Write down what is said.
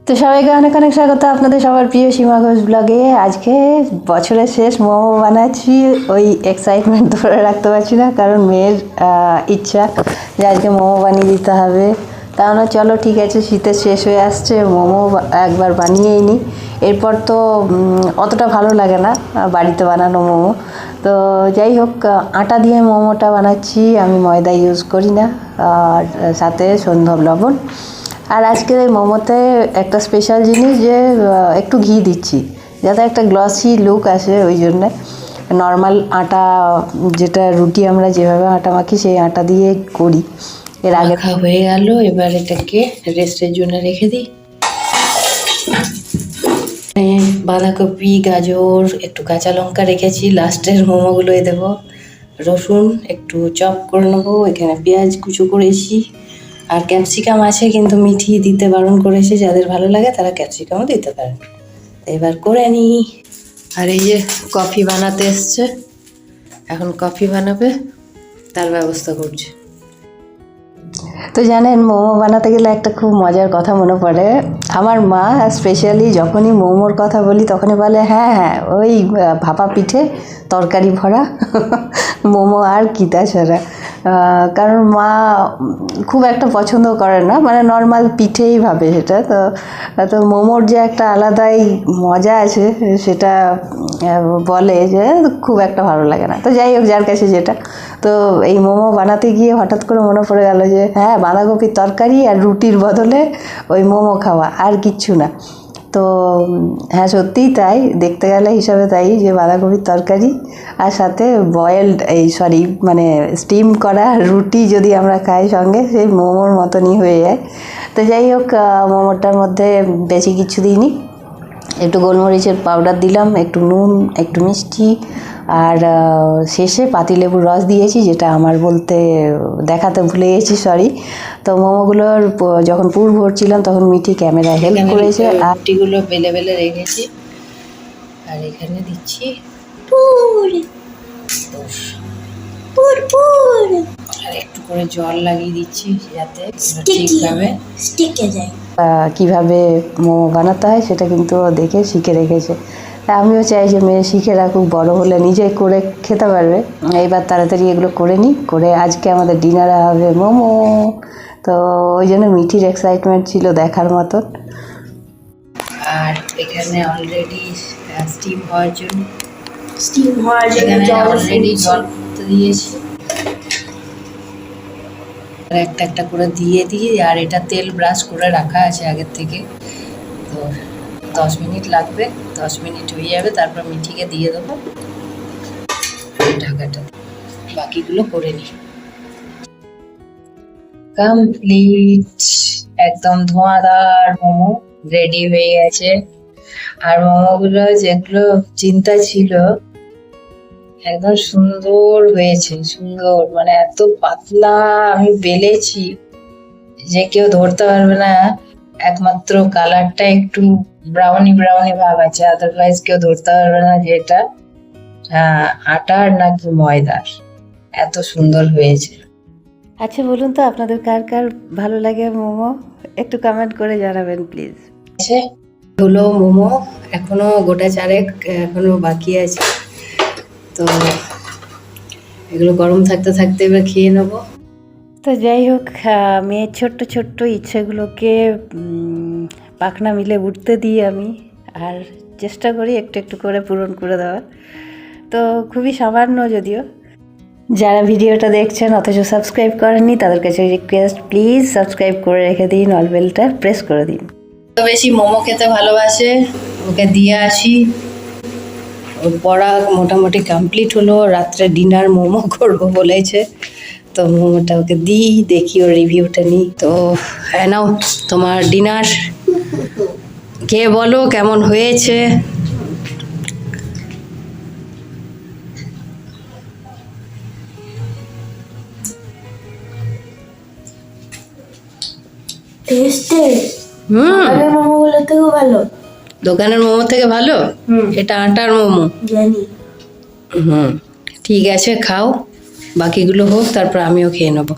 তো সবাইকে অনেক অনেক স্বাগত আপনাদের সবার প্রিয় সীমা ঘোষ ব্লগে। আজকে বছরের শেষ মোমো বানাচ্ছি, ওই এক্সাইটমেন্ট ধরে রাখতে পারছি না, কারণ মেয়ের ইচ্ছা যে আজকে মোমো বানিয়ে দিতে হবে। তাহলে চলো ঠিক আছে, শীতের শেষ হয়ে আসছে, মোমো একবার বানিয়েই নিই। এরপর তো অতটা ভালো লাগে না বাড়িতে বানানো মোমো। তো যাই হোক, আটা দিয়ে মোমোটা বানাচ্ছি, আমি ময়দা ইউজ করি না, আর সাথে সন্ধ্যব লবণ। আর আজকের এই মোমোতে একটা স্পেশাল জিনিস, যে একটু ঘি দিচ্ছি যাতে একটা গ্লসি লুক আসে। ওই জন্যে নর্মাল আটা, যেটা রুটি আমরা যেভাবে আটা মাখি সেই আটা দিয়ে করি। এর আগে হয়ে গেল, এবার এটাকে রেস্টের জন্য রেখে দিই। বাঁধাকপি, গাজর, একটু কাঁচা লঙ্কা রেখেছি, লাস্টের মোমোগুলোই দেবো। রসুন একটু চপ করে নেবো, এখানে পেঁয়াজ কুচো করেছি, আর ক্যাপসিকাম আছে, কিন্তু মিঠি দিতে বারণ করেছে, যাদের ভালো লাগে তারা ক্যাপসিকামও দিতে পারেন। এবার করে নিই। আর এই যে কফি বানাতে এসছে, এখন কফি বানাবে, তার ব্যবস্থা করছে। তো জানেন, মোমো বানাতে গেলে একটা খুব মজার কথা মনে পড়ে। আমার মা স্পেশালি যখনই মোমোর কথা বলি তখনই বলে, হ্যাঁ হ্যাঁ ওই ভাপা পিঠে তরকারি ভরা মোমো আর কি তাছাড়া। কারণ মা খুব একটা পছন্দ করে না, মানে নর্মাল পিঠেই ভাবে সেটা। তো মোমোর যে একটা আলাদাই মজা আছে সেটা বলে যে খুব একটা ভালো লাগে না। তো যাই হোক, যার কাছে যেটা। তো এই মোমো বানাতে গিয়ে হঠাৎ করে মনে পড়ে গেল যে হ্যাঁ, বাঁধাকপির তরকারি আর রুটির বদলে ওই মোমো খাওয়া, আর কিচ্ছু না। তো হ্যাঁ, সত্যিই তাই, দেখতে গেলে হিসাবে তাই, যে বাঁধাকপির তরকারি আর সাথে বয়েলড মানে স্টিম করা রুটি যদি আমরা খাই সঙ্গে, সেই মোমোর মতনই হয়ে যায়। তো যাই হোক, মোমোটার মধ্যে বেশি কিছু দিইনি, একটু গোলমরিচের পাউডার দিলাম, একটু নুন, একটু মিষ্টি, আর শেষে পাতিলেবুর রস দিয়েছি, যেটা আমার বলতে দেখাতে ভুলে গেছি, সরি। তো মোমোগুলোর যখন পুর ভরছিলাম তখন মিঠি ক্যামেরায় হেল্প করেছে। আর রুটিগুলো বেলে বেলে রেখেছি, আর এখানে দিচ্ছি পুর পুর পুর, আর একটু করে জল লাগিয়ে দিচ্ছি যাতে ঠিকভাবে স্টিকে যায়। কীভাবে মোমো বানাতে হয় সেটা কিন্তু দেখে শিখে রেখেছে। আমিও চাই যে মেয়ে শিখে রাখুক, বড় হলে নিজে করে খেতে পারবে। এইবার তাড়াতাড়ি এগুলো করে নিই, করে আজকে আমাদের ডিনারে হবে মোমো। তো ওই জন্য মিঠির এক্সাইটমেন্ট ছিল দেখার মতন। আর এখানে অলরেডি স্টিম হওয়ার জন্য অলরেডি জল দিয়েছি, একটা একটা করে দিয়ে দিই। আর এটা তেল ব্রাশ করে রাখা আছে আগের থেকে, তো 10 মিনিট লাগবে, 10 মিনিট হয়ে যাবে, তারপর মিঠিকে দিয়ে দেবো ঢাকাটা। বাকিগুলো করে নিই। কমপ্লিট, একদম ধোঁয়াদার মোমো রেডি হয়ে গেছে। আর মোমোগুলো যেগুলো চিন্তা ছিল, একদম সুন্দর হয়েছে, সুন্দর, মানে এত পাতলা আমি বেলেছি যে কেউ ধরতে পারবে না। একমাত্র কালারটা একটু ব্রাউনি ব্রাউনি ভাব আছে, আদারওয়াইজ কেউ ধরতে পারবে না যে এটা আটার নাকি ময়দার। এত সুন্দর হয়েছে। আচ্ছা বলুন তো, আপনাদের কার কার ভালো লাগে মোমো, একটু কমেন্ট করে জানাবেন প্লিজ। আচ্ছা, হলো মোমো, এখনো গোটা চারেক এখনো বাকি আছে, তো এগুলো গরম থাকতে থাকতে এবার খেয়ে নেবো। তো যাই হোক, মেয়ের ছোট্ট ছোট্ট ইচ্ছেগুলোকে পাখনা মিলে উঠতে দিই আমি, আর চেষ্টা করি একটু একটু করে পূরণ করে দেওয়ার। তো খুবই সামান্য যদিও। যারা ভিডিওটা দেখছেন অথচ সাবস্ক্রাইব করেননি, তাদের কাছে রিকোয়েস্ট, প্লিজ সাবস্ক্রাইব করে রেখে দিন, অল বেলটা প্রেস করে দিন। তো বেশি মোমো খেতে ভালোবাসে, ওকে দিয়ে আসি। ওর পড়া মোটামুটি কমপ্লিট হলো, রাত্রে ডিনার মোমো করবো বলেছে, তো মোমোটা ওকে দিই, দেখি ওর রিভিউটা নিই। তো হ্যাঁ, নাও তোমার ডিনার, খেয়ে বলো কেমন হয়েছে। মোমোগুলো থেকেও ভালো, দোকানের মোমো থেকে ভালো। এটা আটার মোমো জানি। ঠিক আছে, খাও, বাকিগুলো হোক, তারপর আমিও খেয়ে নেবো।